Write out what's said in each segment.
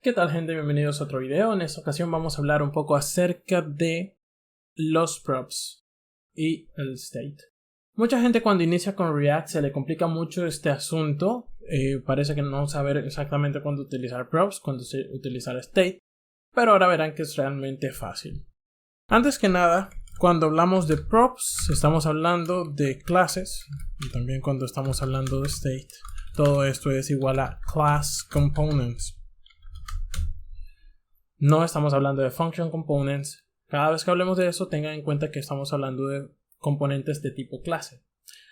¿Qué tal, gente? Bienvenidos a otro video. En esta ocasión vamos a hablar un poco acerca de los props y el state. Mucha gente cuando inicia con React se le complica mucho este asunto. Parece que no saber exactamente cuándo utilizar props, cuándo utilizar state, pero ahora verán que es realmente fácil. Antes que nada, cuando hablamos de props estamos hablando de clases, y también cuando estamos hablando de state, todo esto es igual a class components. No estamos hablando de function components. Cada vez que hablemos de eso, tengan en cuenta que estamos hablando de componentes de tipo clase.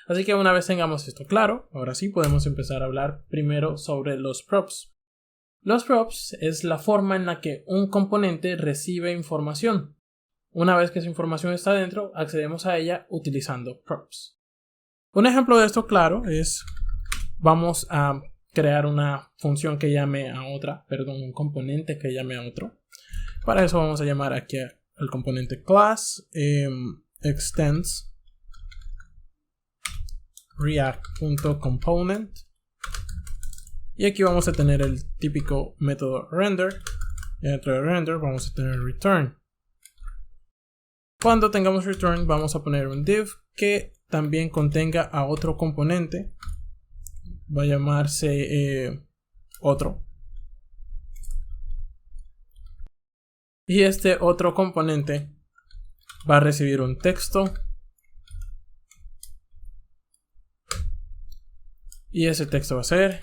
Así que una vez tengamos esto claro, ahora sí podemos empezar a hablar primero sobre los props. Los props es la forma en la que un componente recibe información. Una vez que esa información está dentro, accedemos a ella utilizando props. Un ejemplo de esto claro es, vamos a crear una función que llame a otra, un componente que llame a otro. Para eso vamos a llamar aquí al componente class extends react.component, y aquí vamos a tener el típico método render, y dentro de render vamos a tener return. Cuando tengamos return vamos a poner un div que también contenga a otro componente, va a llamarse otro. Y este otro componente va a recibir un texto. Y ese texto va a ser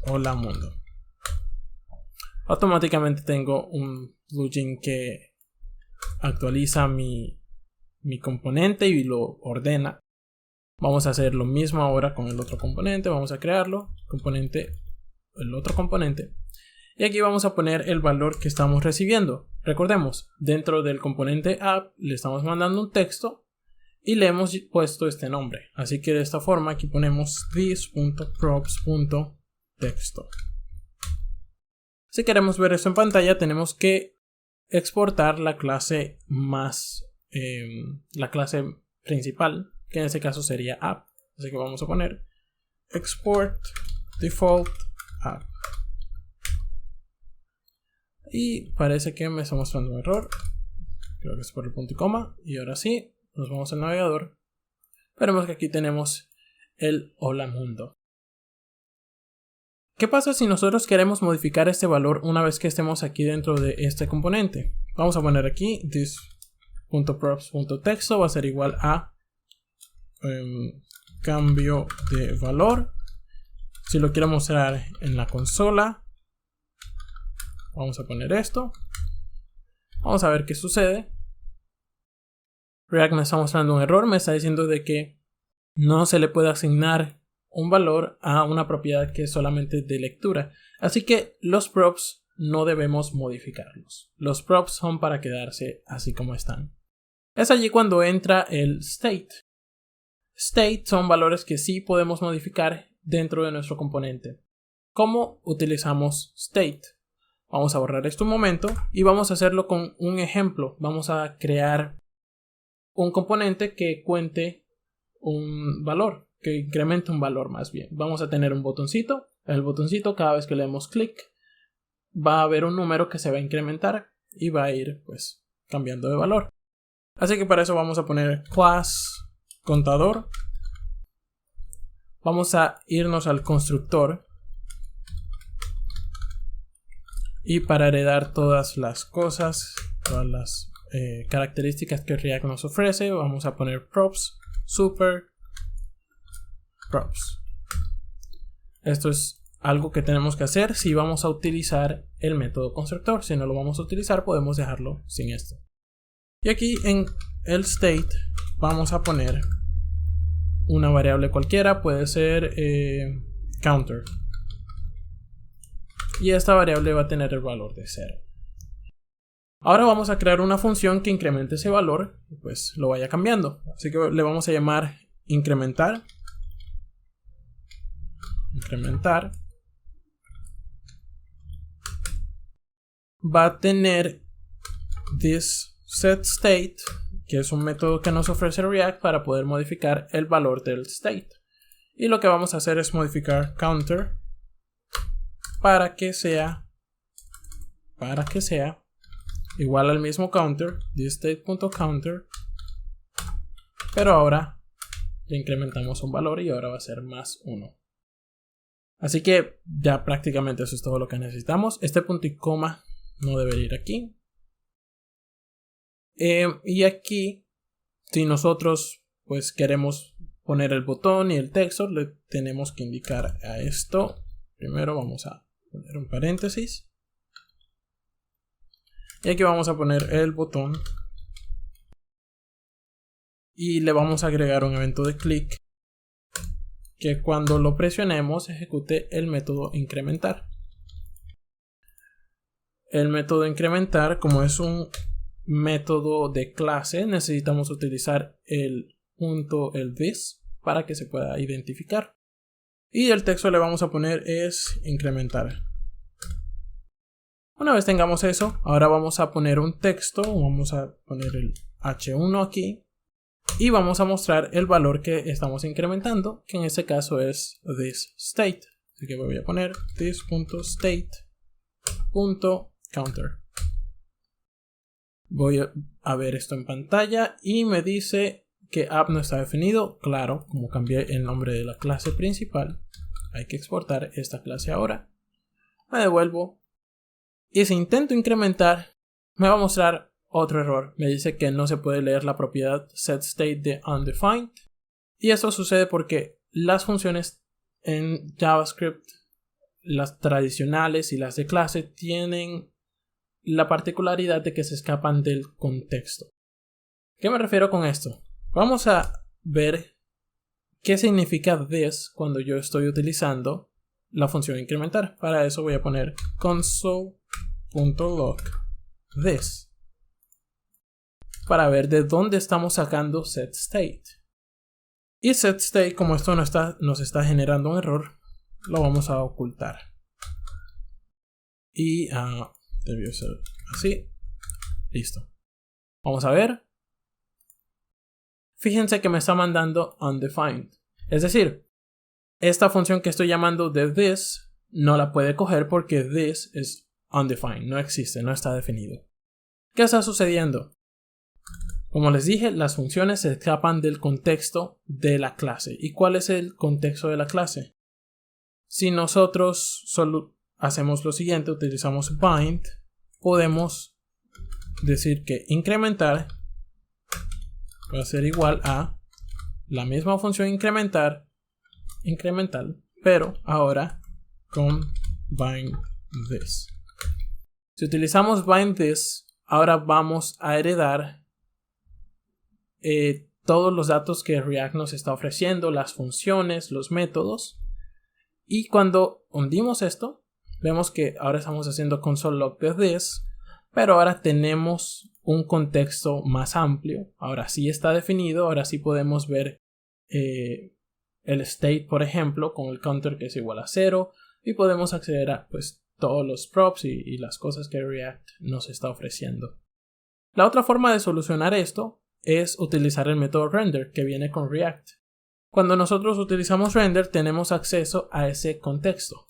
hola mundo. Automáticamente tengo un plugin que actualiza mi componente y lo ordena. Vamos a hacer lo mismo ahora con el otro componente. Vamos a crearlo. El otro componente. Y aquí vamos a poner el valor que estamos recibiendo. Recordemos, dentro del componente app le estamos mandando un texto y le hemos puesto este nombre. Así que de esta forma aquí ponemos this.props.texto. Si queremos ver esto en pantalla, tenemos que exportar la clase la clase principal, que en este caso sería app. Así que vamos a poner export default app. Y parece que me está mostrando un error. Creo que es por el punto y coma. Y ahora sí, nos vamos al navegador. Veremos que aquí tenemos el hola mundo. ¿Qué pasa si nosotros queremos modificar este valor una vez que estemos aquí dentro de este componente? Vamos a poner aquí this.props.texto va a ser igual a cambio de valor. Si lo quiero mostrar en la consola, vamos a poner esto. Vamos a ver qué sucede. React me está mostrando un error. Me está diciendo de que no se le puede asignar un valor a una propiedad que es solamente de lectura. Así que los props no debemos modificarlos. Los props son para quedarse así como están. Es allí cuando entra el state. State son valores que sí podemos modificar dentro de nuestro componente. ¿Cómo utilizamos state? Vamos a borrar esto un momento y vamos a hacerlo con un ejemplo. Vamos a crear un componente que cuente un valor, que incremente un valor más bien. Vamos a tener un botoncito. El botoncito, cada vez que le demos clic, va a haber un número que se va a incrementar y va a ir pues cambiando de valor. Así que para eso vamos a poner class contador. Vamos a irnos al constructor. Y para heredar todas las cosas, todas las características que React nos ofrece, vamos a poner props, super, props. Esto es algo que tenemos que hacer si vamos a utilizar el método constructor. Si no lo vamos a utilizar, podemos dejarlo sin esto. Y aquí en el state vamos a poner una variable cualquiera, puede ser counter. Y esta variable va a tener el valor de 0. Ahora vamos a crear una función que incremente ese valor y pues lo vaya cambiando. Así que le vamos a llamar incrementar. Va a tener this set state, que es un método que nos ofrece React para poder modificar el valor del state. Y lo que vamos a hacer es modificar counter para que sea para que sea igual al mismo counter, thisState.counter, pero ahora le incrementamos un valor y ahora va a ser más 1. Así que ya prácticamente eso es todo lo que necesitamos. Este punto y coma no debería ir aquí. Y aquí, si nosotros pues queremos poner el botón y el texto, le tenemos que indicar a esto. Primero vamos a poner un paréntesis. Y aquí vamos a poner el botón. Y le vamos a agregar un evento de clic que cuando lo presionemos ejecute el método incrementar. El método incrementar, como es un método de clase, necesitamos utilizar el .this para que se pueda identificar. Y el texto le vamos a poner es incrementar. Una vez tengamos eso, ahora vamos a poner un texto, vamos a poner el h1 aquí y vamos a mostrar el valor que estamos incrementando, que en este caso es thisState. Así que voy a poner this.state.counter. Voy a ver esto en pantalla y me dice que app no está definido. Claro, como cambié el nombre de la clase principal, hay que exportar esta clase ahora. Me devuelvo y si intento incrementar me va a mostrar otro error. Me dice que no se puede leer la propiedad setState de undefined, y esto sucede porque las funciones en JavaScript, las tradicionales y las de clase, tienen la particularidad de que se escapan del contexto. ¿Qué me refiero con esto? Vamos a ver qué significa this cuando yo estoy utilizando la función incrementar. Para eso voy a poner console.log this para ver de dónde estamos sacando setState. Y setState, como esto nos está generando un error, lo vamos a ocultar. Y debió ser así. Listo. Vamos a ver. Fíjense que me está mandando undefined. Es decir, esta función que estoy llamando de this no la puede coger porque this es undefined. No existe, no está definido. ¿Qué está sucediendo? Como les dije, las funciones se escapan del contexto de la clase. ¿Y cuál es el contexto de la clase? Si nosotros solo hacemos lo siguiente, utilizamos bind, podemos decir que incrementar va a ser igual a la misma función incremental, pero ahora con bind this. Si utilizamos bind this, ahora vamos a heredar todos los datos que React nos está ofreciendo, las funciones, los métodos. Y cuando hundimos esto, vemos que ahora estamos haciendo console.log de this, pero ahora tenemos un contexto más amplio. Ahora sí está definido, ahora sí podemos ver el state, por ejemplo, con el counter que es igual a 0, y podemos acceder a pues todos los props y las cosas que React nos está ofreciendo. La otra forma de solucionar esto es utilizar el método render que viene con React. Cuando nosotros utilizamos render tenemos acceso a ese contexto.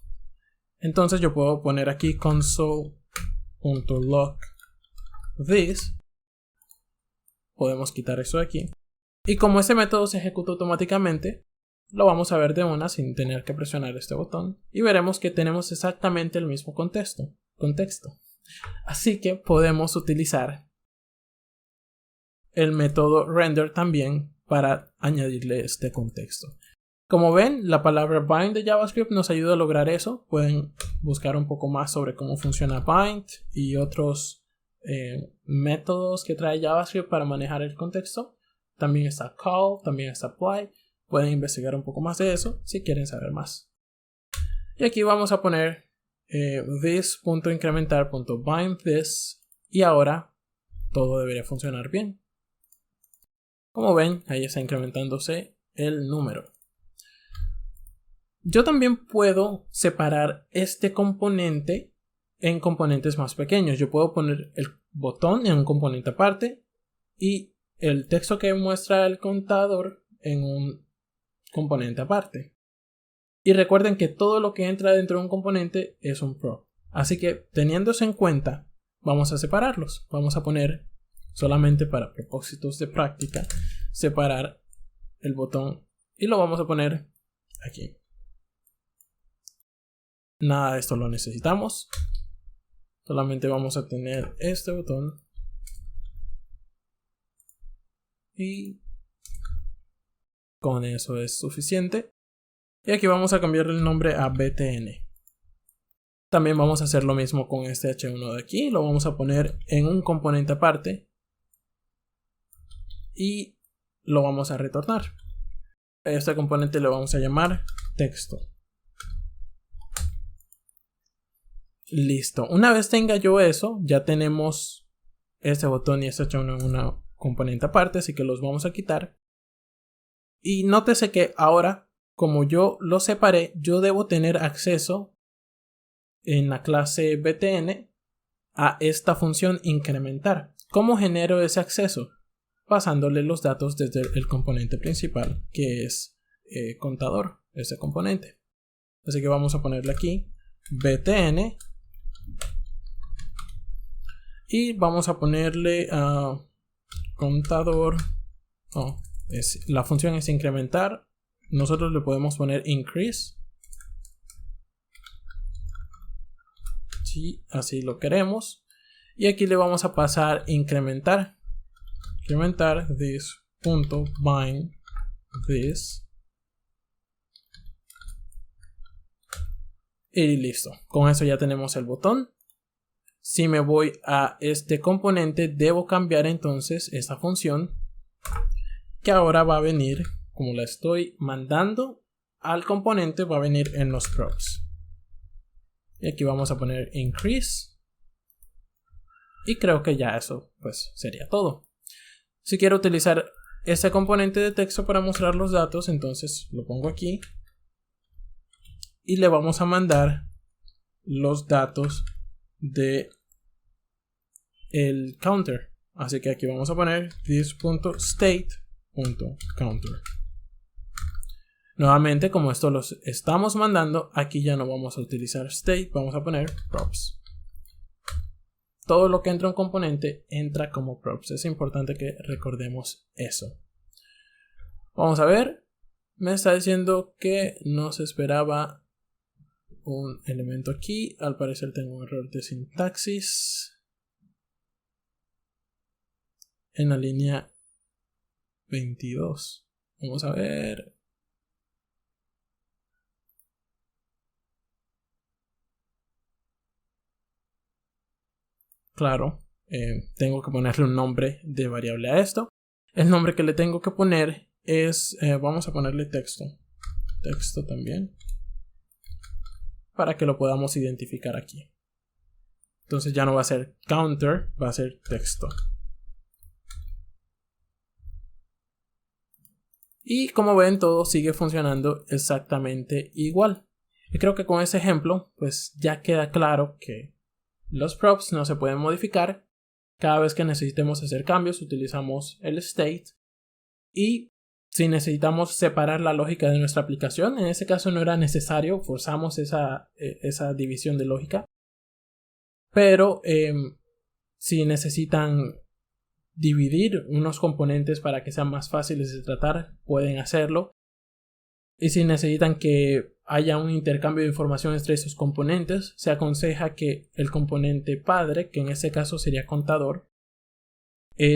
Entonces yo puedo poner aquí console.log this. Podemos quitar eso de aquí. Y como este método se ejecuta automáticamente, lo vamos a ver de una sin tener que presionar este botón. Y veremos que tenemos exactamente el mismo contexto. Así que podemos utilizar el método render también para añadirle este contexto. Como ven, la palabra bind de JavaScript nos ayuda a lograr eso. Pueden buscar un poco más sobre cómo funciona bind y otros métodos que trae JavaScript para manejar el contexto. También está call, también está apply. Pueden investigar un poco más de eso si quieren saber más. Y aquí vamos a poner this.incrementar.bindThis y ahora todo debería funcionar bien. Como ven, ahí está incrementándose el número. Yo también puedo separar este componente en componentes más pequeños. Yo puedo poner el botón en un componente aparte y el texto que muestra el contador en un componente aparte. Y recuerden que todo lo que entra dentro de un componente es un prop. Así que teniendo eso en cuenta, vamos a separarlos. Vamos a poner, solamente para propósitos de práctica, separar el botón y lo vamos a poner aquí. Nada de esto lo necesitamos. Solamente vamos a tener este botón. Y con eso es suficiente. Y aquí vamos a cambiar el nombre a BTN. También vamos a hacer lo mismo con este H1 de aquí. Lo vamos a poner en un componente aparte. Y lo vamos a retornar. Este componente lo vamos a llamar texto. Listo. Una vez tenga yo eso, ya tenemos este botón y este H1 en una componente aparte, así que los vamos a quitar. Y nótese que ahora, como yo los separé, yo debo tener acceso en la clase BTN a esta función incrementar. ¿Cómo genero ese acceso? Pasándole los datos desde el componente principal, que es contador, ese componente. Así que vamos a ponerle aquí BTN y vamos a ponerle contador. La función es incrementar. Nosotros le podemos poner increase si así lo queremos, y aquí le vamos a pasar incrementar this.bind this. Y listo. Con eso ya tenemos el botón. Si me voy a este componente, debo cambiar entonces esta función, que ahora va a venir, como la estoy mandando al componente, va a venir en los props. Y aquí vamos a poner increase. Y creo que ya eso pues sería todo. Si quiero utilizar este componente de texto para mostrar los datos, entonces lo pongo aquí. Y le vamos a mandar los datos de el counter. Así que aquí vamos a poner this.state.counter. Nuevamente, como esto los estamos mandando, aquí ya no vamos a utilizar state, vamos a poner props. Todo lo que entra en un componente entra como props. Es importante que recordemos eso. Vamos a ver. Me está diciendo que no se esperaba un elemento aquí. Al parecer tengo un error de sintaxis en la línea 22. Vamos a ver. Claro, tengo que ponerle un nombre de variable a esto. El nombre que le tengo que poner es, vamos a ponerle texto. Texto también, para que lo podamos identificar aquí. Entonces ya no va a ser counter, va a ser texto. Y como ven, todo sigue funcionando exactamente igual. Y creo que con ese ejemplo, pues ya queda claro que los props no se pueden modificar. Cada vez que necesitemos hacer cambios, utilizamos el state. Y si necesitamos separar la lógica de nuestra aplicación, en ese caso no era necesario, forzamos esa división de lógica. Pero si necesitan dividir unos componentes para que sean más fáciles de tratar, pueden hacerlo. Y si necesitan que haya un intercambio de información entre esos componentes, se aconseja que el componente padre, que en este caso sería contador,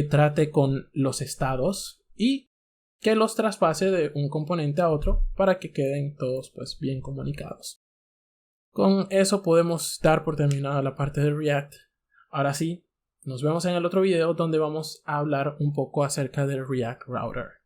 trate con los estados y que los traspase de un componente a otro para que queden todos pues bien comunicados. Con eso podemos dar por terminada la parte de React. Ahora sí, nos vemos en el otro video donde vamos a hablar un poco acerca del React Router.